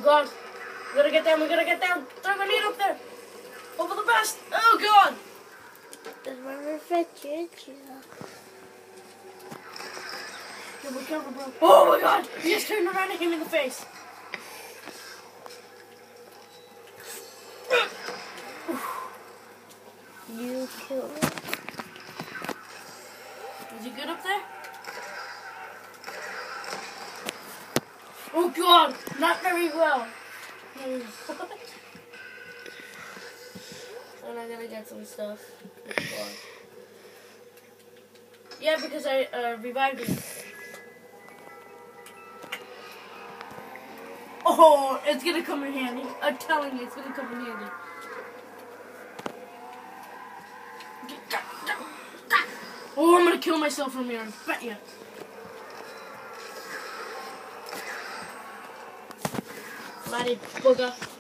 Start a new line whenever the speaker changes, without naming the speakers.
god. We gotta get down, we gotta get down. Throw a grenade up there. Hope for the best. Oh god.
That's my refrigerator.
Careful, careful, bro. Oh my god. He just turned around and hit me in the face.
You killed me.
Is he good up there? Oh god, not very well. And I'm gonna get some stuff. Yeah, because I revived him. Oh, it's gonna come in handy. I'm telling you, it's gonna come in handy. Oh, I'm gonna kill myself from here. I bet you. Bloody booger.